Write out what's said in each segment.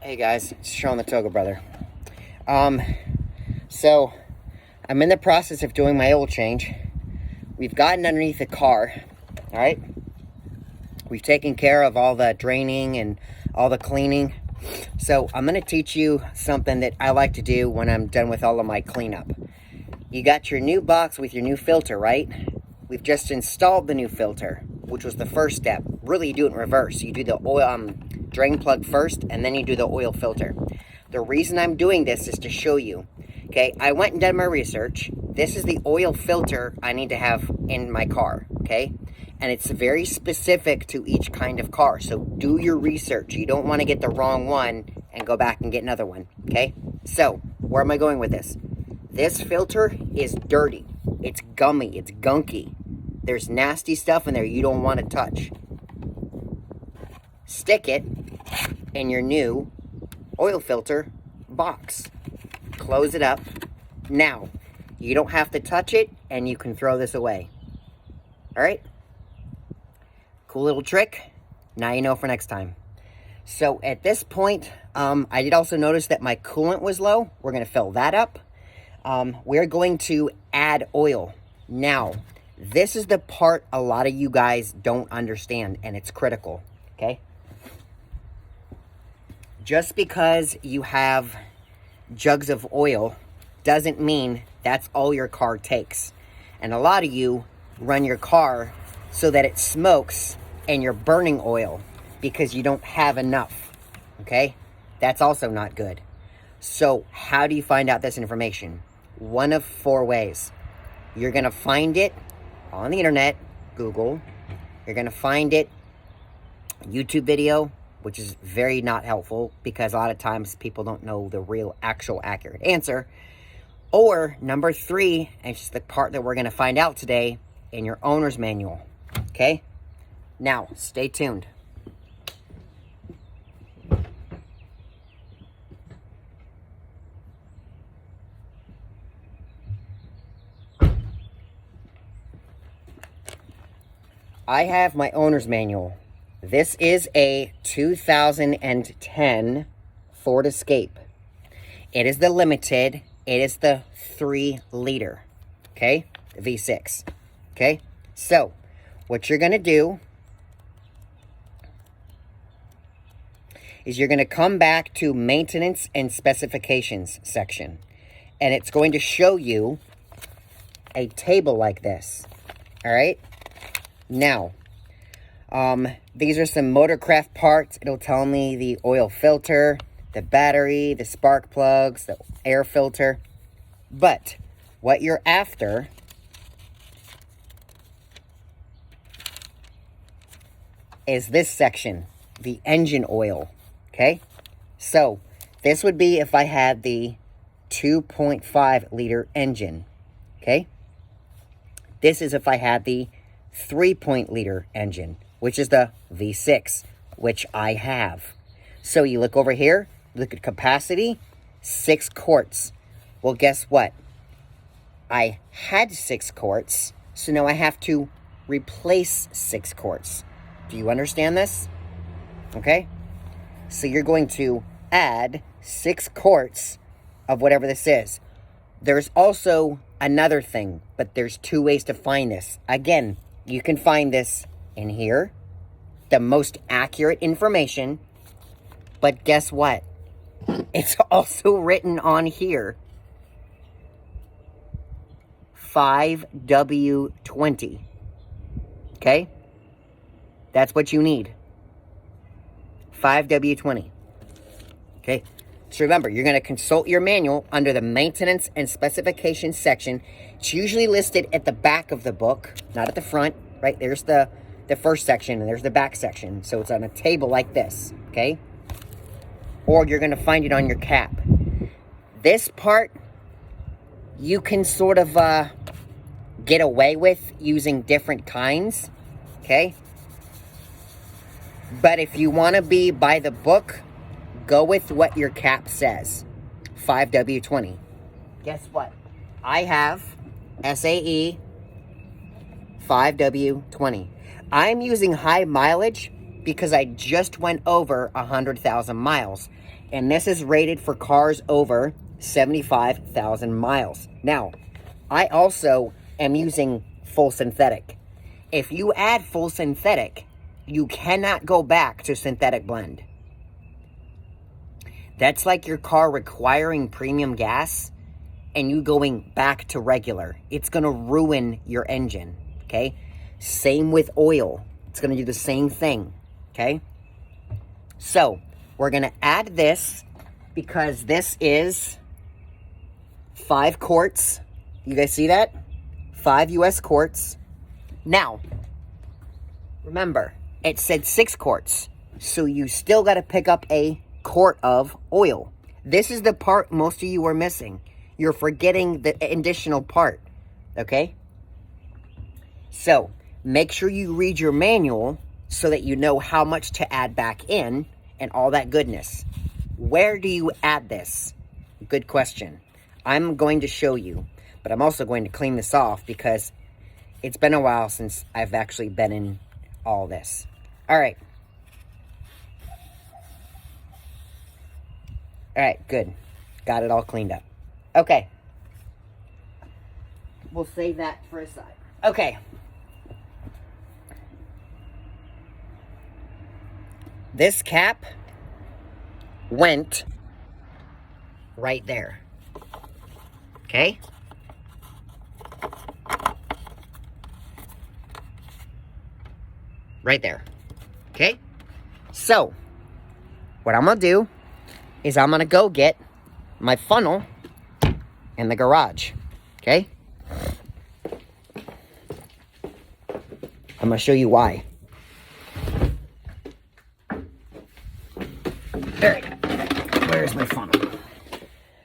Hey guys, it's Sean the Toga Brother. So I'm in the process of doing my oil change. We've gotten underneath the car, all right? We've taken care of all the draining and all the cleaning. So I'm gonna teach you something that I like to do when I'm done with all of my cleanup. You got your new box with your new filter, right? We've just installed the new filter, which was the first step. Really, you do it in reverse. You do the oil drain plug first, and then you do the oil filter. The reason I'm doing this is to show you. Okay, I went and did my research. This is the oil filter I need to have in my car, okay? And it's very specific to each kind of car, so do your research. You don't want to get the wrong one and go back and get another one, okay? So, where am I going with this? This filter is dirty. It's gummy. It's gunky. There's nasty stuff in there you don't want to touch. Stick it in your new oil filter box. Close it up. Now, you don't have to touch it, and you can throw this away. All right? Cool little trick. Now you know for next time. So at this point, I did also notice that my coolant was low. We're going to fill that up. We're going to add oil. Now, this is the part a lot of you guys don't understand, and it's critical, okay? Just because you have jugs of oil doesn't mean that's all your car takes. And a lot of you run your car so that it smokes and you're burning oil because you don't have enough, okay? That's also not good. So how do you find out this information? One of four ways. You're going to find it on the internet, Google. You're going to find it YouTube video, which is very not helpful because a lot of times people don't know the real, actual, accurate answer. Or number three, and it's the part that we're going to find out today, in your owner's manual. Okay? Now, stay tuned. I have my owner's manual. This is a 2010 Ford Escape. It is the limited. It is the 3-liter. Okay? The V6. Okay? So, what you're going to do is you're going to come back to Maintenance and Specifications section. And it's going to show you a table like this. All right? Now, these are some Motorcraft parts. It'll tell me the oil filter, the battery, the spark plugs, the air filter. But what you're after is this section, the engine oil, okay? So, this would be if I had the 2.5-liter engine, okay? This is if I had the 3-liter engine, which is the V6, which I have. So you look over here, look at capacity, 6 quarts. Well, guess what? I had 6 quarts, so now I have to replace 6 quarts. Do you understand this? Okay? So you're going to add 6 quarts of whatever this is. There's also another thing, but there's 2 ways to find this. Again, you can find this in here, the most accurate information, but guess what? It's also written on here, 5W20, okay? That's what you need, 5W20, okay? So remember, you're going to consult your manual under the Maintenance and Specifications section. It's usually listed at the back of the book, not at the front, right? There's the first section, and there's the back section. So it's on a table like this, okay? Or you're going to find it on your cap. This part, you can sort of get away with using different kinds, okay? But if you want to be by the book, go with what your cap says, 5W20. Guess what? I have SAE 5W20. I'm using high mileage because I just went over 100,000 miles. And this is rated for cars over 75,000 miles. Now, I also am using full synthetic. If you add full synthetic, you cannot go back to synthetic blend. That's like your car requiring premium gas and you going back to regular. It's going to ruin your engine, okay? Same with oil. It's going to do the same thing, okay? So, we're going to add this because this is 5 quarts. You guys see that? 5 US quarts. Now, remember, it said 6 quarts. So you still got to pick up a quart of oil. This is the part most of you are missing. You're forgetting the additional part, okay? So, make sure you read your manual so that you know how much to add back in and all that goodness. Where do you add this? Good question. I'm going to show you, but I'm also going to clean this off because it's been a while since I've actually been in all this. All right. All right, good. Got it all cleaned up. Okay. We'll save that for a side. Okay. This cap went right there. Okay? Right there. Okay? So, what I'm going to do is I'm going to go get my funnel in the garage. Okay? I'm going to show you why. There we go. Where's my funnel?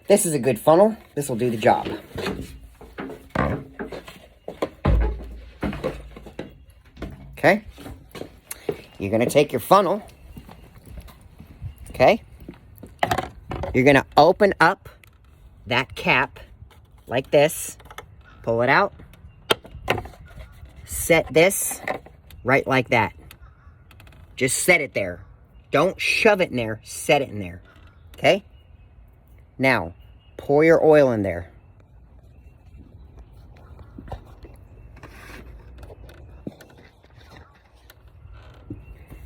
This is a good funnel. This will do the job. Okay? You're going to take your funnel. Okay? You're going to open up that cap like this. Pull it out. Set this right like that. Just set it there. Don't shove it in there. Set it in there. Okay? Now, pour your oil in there.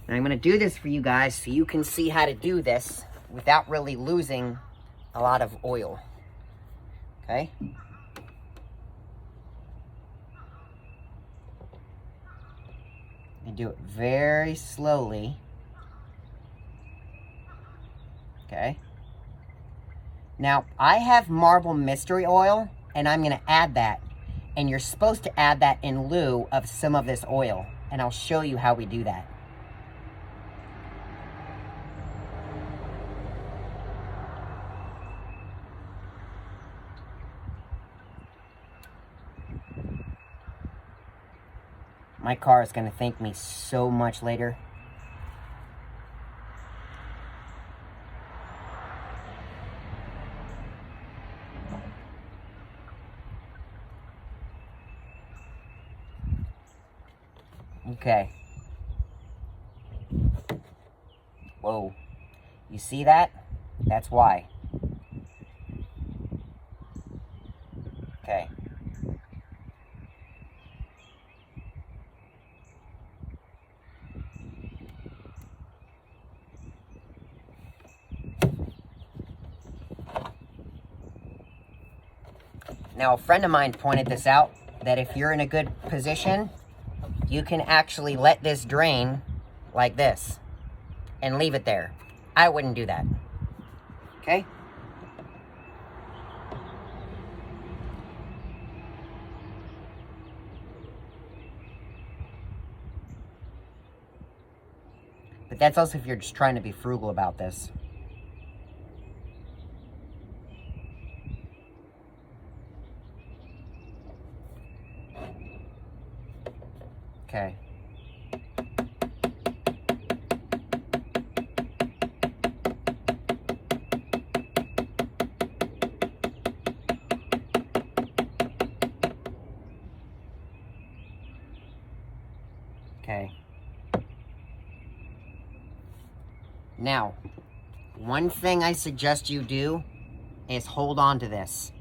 And I'm going to do this for you guys so you can see how to do this without really losing a lot of oil. Okay? You do it very slowly. Okay? Now, I have Marble Mystery Oil, and I'm going to add that. And you're supposed to add that in lieu of some of this oil. And I'll show you how we do that. My car is going to thank me so much later. Okay. Whoa. You see that? That's why. Okay. Now, a friend of mine pointed this out, that if you're in a good position, you can actually let this drain like this and leave it there. I wouldn't do that. Okay? But that's also if you're just trying to be frugal about this. Okay. Okay. Now, one thing I suggest you do is hold on to this,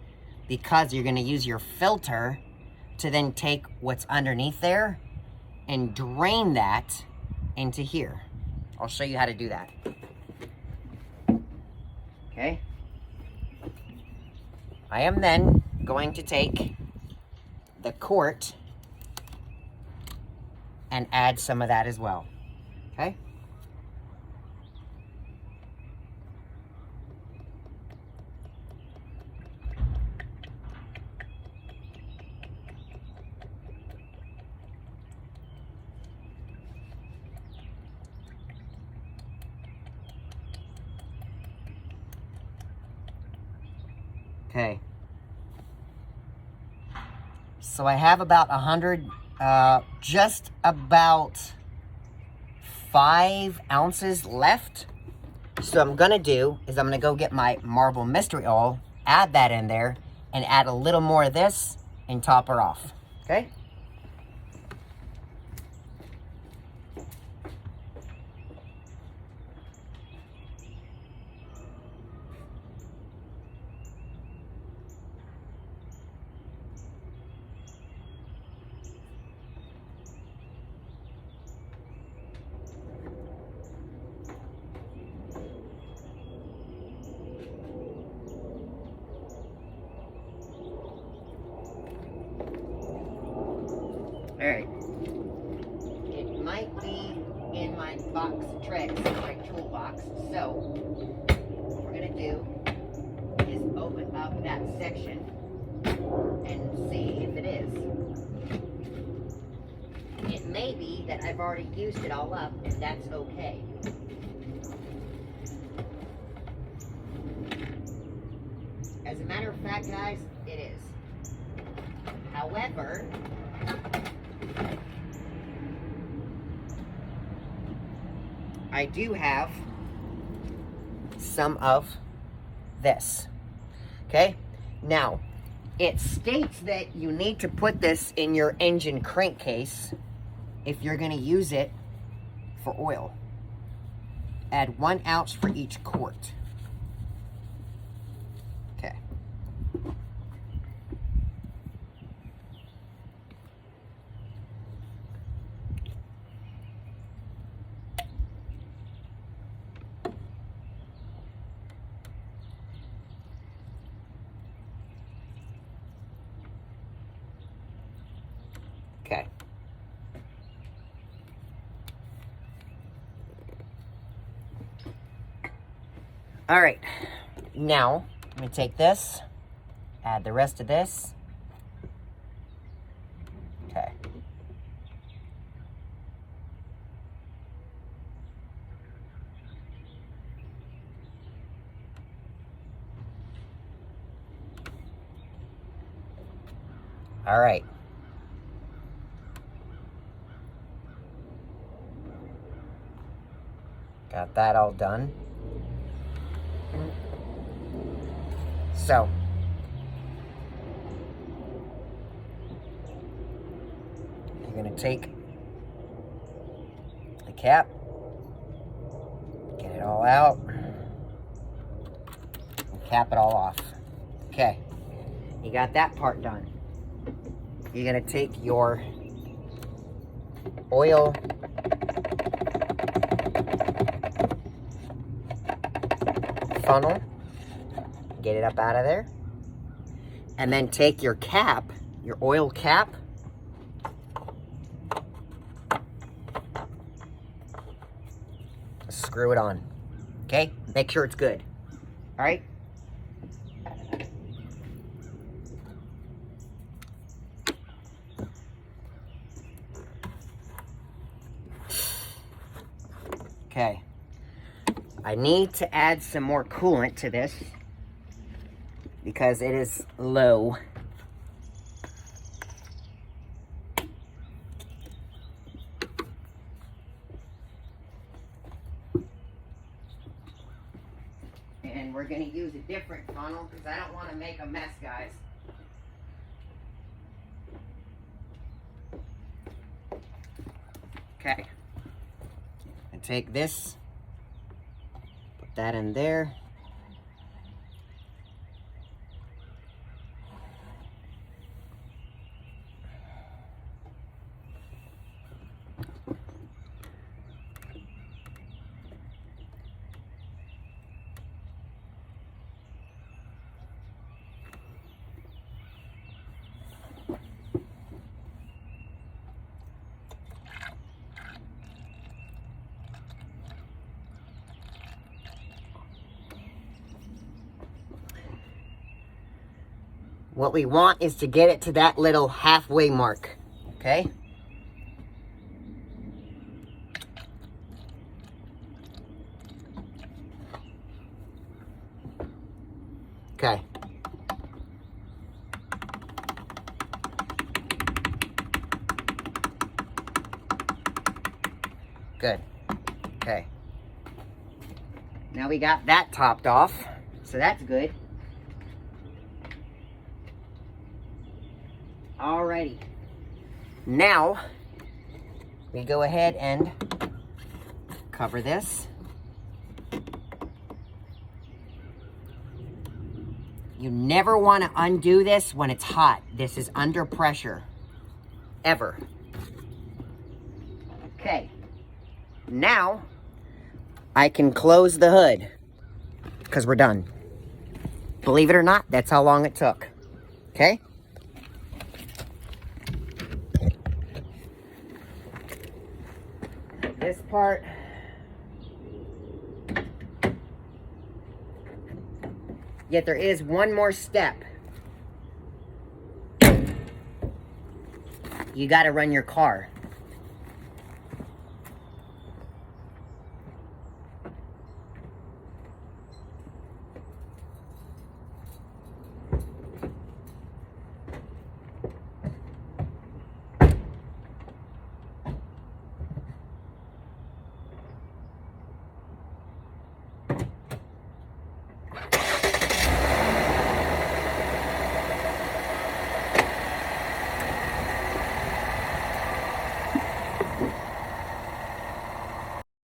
because you're going to use your filter to then take what's underneath there and drain that into here. I'll show you how to do that. Okay. I am then going to take the quart and add some of that as well. Okay. Okay. So I have about 100, just about 5 ounces left. So what I'm gonna do is I'm gonna go get my Marvel Mystery Oil, add that in there, and add a little more of this and top her off. Okay? Alright. It might be in my box of tricks, my toolbox. So, what we're going to do is open up that section and see if it is. It may be that I've already used it all up, and that's okay. As a matter of fact, guys, it is. However, I do have some of this. Okay? Now, it states that you need to put this in your engine crankcase if you're going to use it for oil. Add 1 ounce for each quart. Okay. Okay. All right. Now, I'm going to take this, add the rest of this. Okay. All right. Got that all done. So, you're going to take the cap, get it all out, and cap it all off. Okay, you got that part done. You're going to take your oil funnel, get it up out of there, and then take your cap, your oil cap, screw it on. Okay, make sure it's good. All right. Okay, I need to add some more coolant to this because it is low. And we're going to use a different funnel because I don't want to make a mess, guys. Okay. And take this Pop that in there. What we want is to get it to that little halfway mark, okay? Okay. Good. Okay. Now we got that topped off, so that's good. Alrighty. Now, we go ahead and cover this. You never want to undo this when it's hot. This is under pressure. Ever. Okay. Now, I can close the hood. Because we're done. Believe it or not, that's how long it took. Okay? This part. Yet there is one more step. You got to run your car.